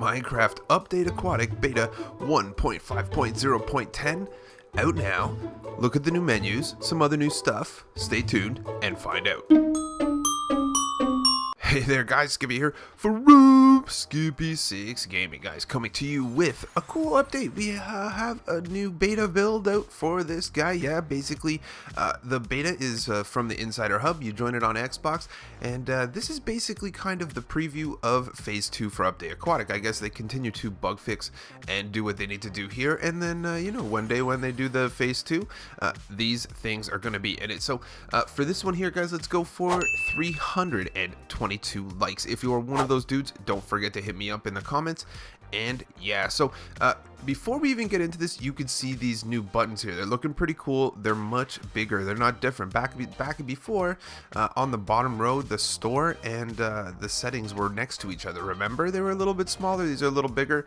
Minecraft Update Aquatic Beta 1.5.0.10 out now. Look at the new menus, some other new stuff. Stay tuned and find out. Hey there guys, Skippy here for Skippy 6 Gaming, guys, coming to you with a cool update. We have a new beta build out for this guy. Yeah, basically the beta is from the Insider Hub. You join it on Xbox, and this is basically kind of the preview of Phase 2 for Update Aquatic. I guess they continue to bug fix and do what they need to do here, and then you know, one day when they do the Phase 2, these things are going to be in it. So for this one here, guys, let's go for 322 likes. If you are one of those dudes, don't forget to hit me up in the comments. And yeah, so before we even get into this, you can see these new buttons here. They're looking pretty cool. They're much bigger. They're not different. Back before, on the bottom row, the store and the settings were next to each other. Remember, they were a little bit smaller. These are a little bigger.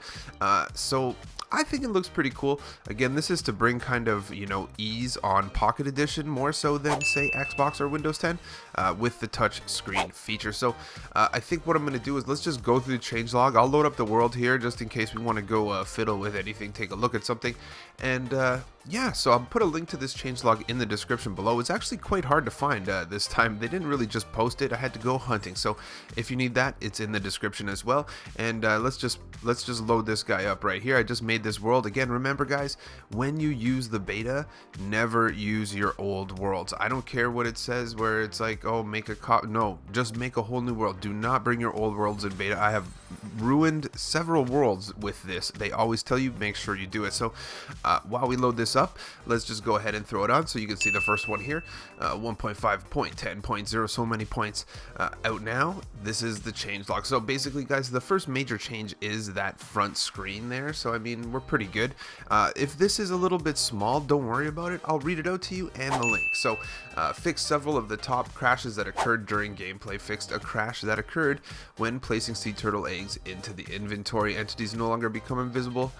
So I think it looks pretty cool. Again, this is to bring kind of, you know, ease on Pocket Edition more so than, say, Xbox or Windows 10 with the touch screen feature. So I think what I'm going to do is let's just go through the changelog. I'll load up the world here just in case we want to go fiddle with anything, take a look at something. And yeah, so I'll put a link to this changelog in the description below. It's actually quite hard to find this time. They didn't really just post it. I had to go hunting. So if you need that, it's in the description as well. And let's just load this guy up right here. I just made this world. Again, remember guys, when you use the beta, never use your old worlds. I don't care what it says where it's like, oh, make a no, just make a whole new world. Do not bring your old worlds in beta. I have ruined several worlds with this. They always tell you make sure you do it. So while we load this up, let's just go ahead and throw it on so you can see the first one here. 1.5.10.0, so many points out now. This is the changelog. So basically guys, the first major change is that front screen there. So I mean, we're pretty good. If this is a little bit small, don't worry about it. I'll read it out to you and the link. So fixed several of the top crashes that occurred during gameplay. Fixed a crash that occurred when placing sea turtle eggs into the inventory. Entities no longer become invisible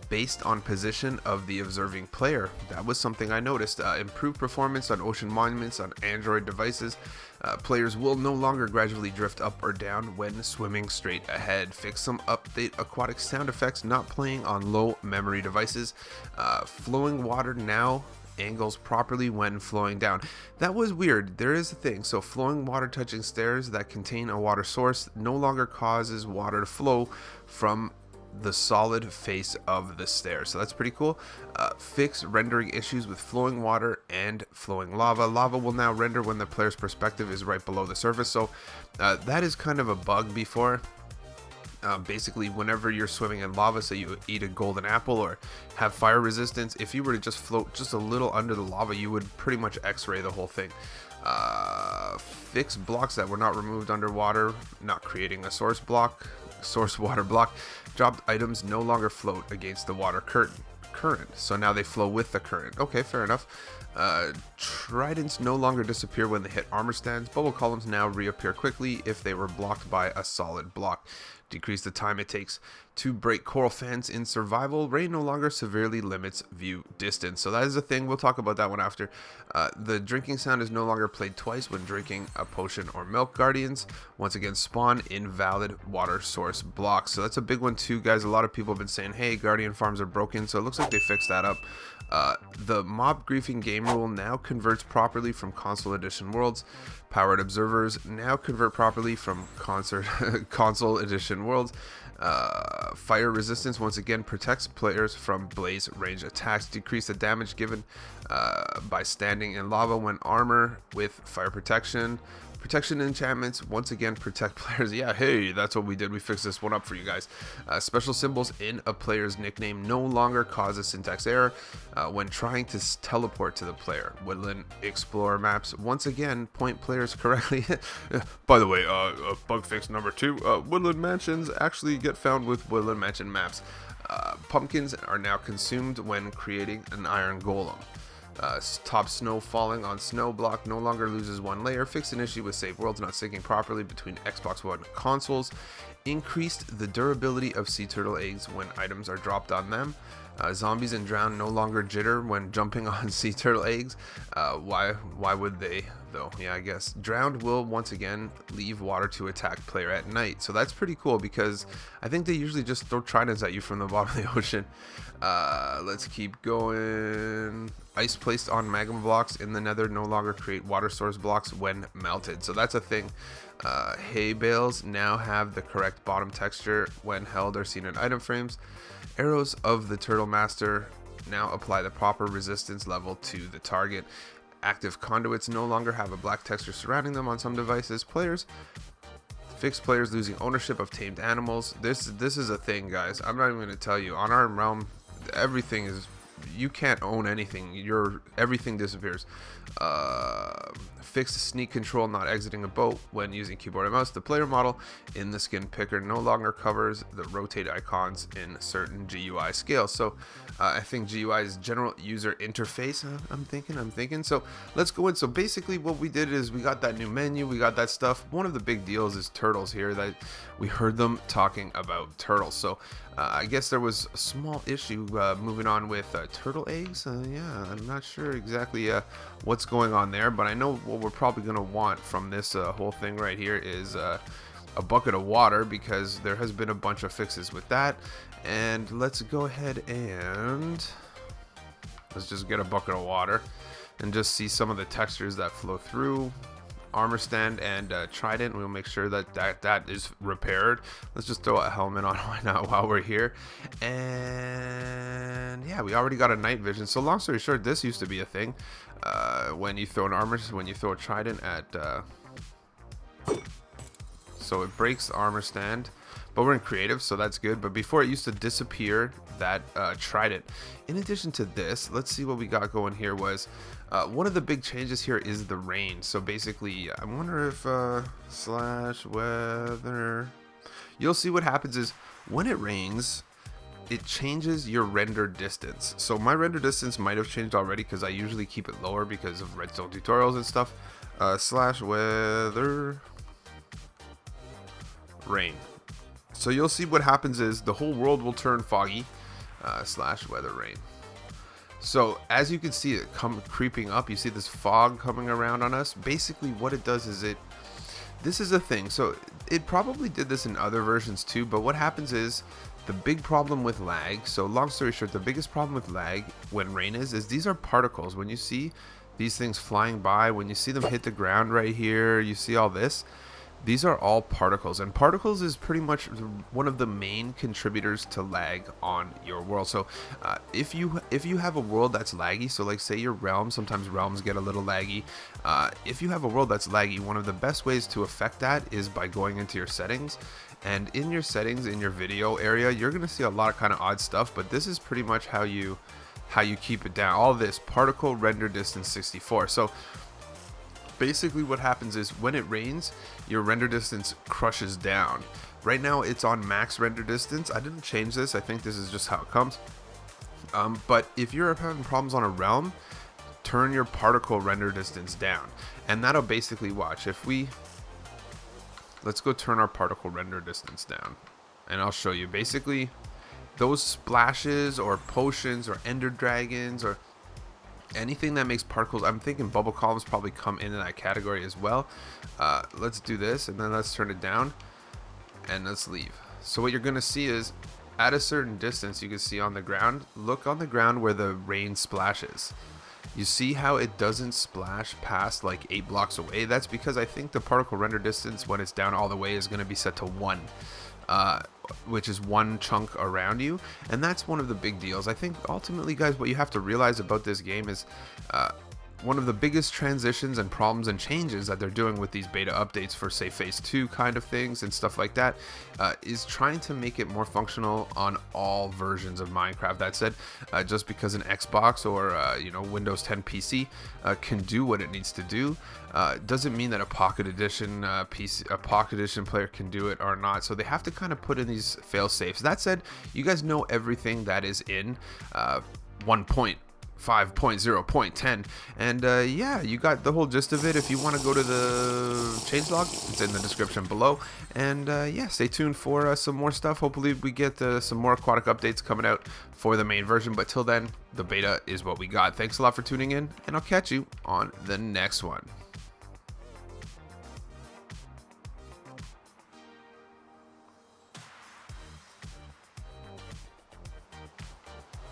based on position of the observing player. That was something I noticed. Improved performance on ocean monuments on Android devices. Players will no longer gradually drift up or down when swimming straight ahead. Fix some update aquatic sound effects not playing on low memory devices. Flowing water now angles properly when flowing down. That was weird. There is a thing. So flowing water touching stairs that contain a water source no longer causes water to flow from the solid face of the stair. So that's pretty cool. Fix rendering issues with flowing water and flowing lava. Lava will now render when the player's perspective is right below the surface. So that is kind of a bug before. Basically, whenever you're swimming in lava, so you eat a golden apple or have fire resistance, if you were to just float just a little under the lava, you would pretty much x-ray the whole thing. Fix blocks that were not removed underwater, not creating a source water block. Dropped items no longer float against the water current, so now they flow with the current. Okay, fair enough. Tridents no longer disappear when they hit armor stands. Bubble columns now reappear quickly if they were blocked by a solid block. Decrease the time it takes to break coral fans in survival. Rain no longer severely limits view distance. So that is a thing. We'll talk about that one after. The drinking sound is no longer played twice when drinking a potion or milk. Guardians once again spawn invalid water source blocks. So that's a big one too, guys. A lot of people have been saying, hey, guardian farms are broken. So it looks like they fixed that up. The mob griefing game rule now converts properly from console edition worlds. Powered observers now convert properly from console edition worlds. Fire resistance once again protects players from blaze range attacks. Decrease the damage given by standing in lava when armor with fire protection. Protection enchantments once again protect players. Yeah, hey, that's what we did. We fixed this one up for you guys. Special symbols in a player's nickname no longer cause a syntax error when trying to teleport to the player. Woodland Explorer maps once again point players correctly. By the way, bug fix number 2. Woodland mansions actually get found with Woodland mansion maps. Pumpkins are now consumed when creating an iron golem. Top snow falling on snow block no longer loses one layer. Fixed an issue with save worlds not syncing properly between Xbox One consoles. Increased the durability of sea turtle eggs when items are dropped on them. Zombies and drown no longer jitter when jumping on sea turtle eggs. Why would they though. Yeah, I guess drowned will once again leave water to attack player at night. So that's pretty cool because I think they usually just throw tridents at you from the bottom of the ocean. Let's keep going. Ice placed on magma blocks in the nether no longer create water source blocks when melted. So that's a thing. Hay bales now have the correct bottom texture when held or seen in item frames. Arrows of the turtle master now apply the proper resistance level to the target. Active conduits no longer have a black texture surrounding them on some devices. Fixed players losing ownership of tamed animals. This is a thing, guys. I'm not even going to tell you. On our realm, everything is, you can't own anything. Everything disappears. Fixed sneak control, not exiting a boat when using keyboard and mouse. The player model in the skin picker no longer covers the rotate icons in certain GUI scales. So I think GUI is general user interface. I'm thinking. So let's go in. So basically what we did is we got that new menu, we got that stuff. One of the big deals is turtles here, that we heard them talking about turtles. So I guess there was a small issue moving on with turtle eggs. Yeah, I'm not sure exactly what's going on there, but I know what we're probably going to want from this whole thing right here is a bucket of water, because there has been a bunch of fixes with that. And let's go ahead and let's just get a bucket of water and just see some of the textures that flow through. Armor stand and trident, we'll make sure that is repaired. Let's just throw a helmet on, why not, while we're here. And yeah, we already got a night vision. So long story short, this used to be a thing. When you throw an armor, when you throw a trident at so it breaks the armor stand, but we're in creative, so that's good. But before, it used to disappear that trident. In addition to this, let's see what we got going here. Was one of the big changes here is the rain. So basically, I wonder if slash weather, you'll see what happens is when it rains, it changes your render distance. So my render distance might have changed already, because I usually keep it lower because of redstone tutorials and stuff. Slash weather rain. So you'll see what happens is the whole world will turn foggy. Slash weather rain. So as you can see it creeping up, you see this fog coming around on us. Basically what it does is this is a thing. So it probably did this in other versions too, but what happens is the big problem with lag. So long story short, the biggest problem with lag when rain is these are particles. When you see these things flying by, when you see them hit the ground right here, you see all this. These are all particles, and particles is pretty much one of the main contributors to lag on your world. So if you have a world that's laggy, so like say your realm, sometimes realms get a little laggy. If you have a world that's laggy, one of the best ways to affect that is by going into your settings. And in your settings, in your video area, you're going to see a lot of kind of odd stuff, but this is pretty much how you keep it down. All this particle render distance 64. So basically what happens is when it rains, your render distance crushes down. Right now it's on max render distance. I didn't change this. I think this is just how it comes. But if you're having problems on a realm, turn your particle render distance down. And that'll basically watch. Let's go turn our particle render distance down. And I'll show you. Basically, those splashes or potions or ender dragons or anything that makes particles, I'm thinking bubble columns probably come into that category as well. Let's do this, and then let's turn it down, and let's leave. So what you're going to see is, at a certain distance, you can see on the ground, look on the ground where the rain splashes. You see how it doesn't splash past like 8 blocks away? That's because I think the particle render distance when it's down all the way is going to be set to 1. Which is one chunk around you, and that's one of the big deals. I think ultimately, guys, what you have to realize about this game is one of the biggest transitions and problems and changes that they're doing with these beta updates for say phase 2 kind of things and stuff like that is trying to make it more functional on all versions of Minecraft. That said, just because an Xbox or Windows 10 PC can do what it needs to do, doesn't mean that a Pocket Edition Pocket Edition player can do it or not. So they have to kind of put in these fail safes. That said, you guys know everything that is in 1.5.0.10, and yeah, you got the whole gist of it. If you want to go to the changelog, it's in the description below. And yeah, stay tuned for some more stuff. Hopefully we get some more aquatic updates coming out for the main version, but till then, the beta is what we got. Thanks a lot for tuning in, and I'll catch you on the next one.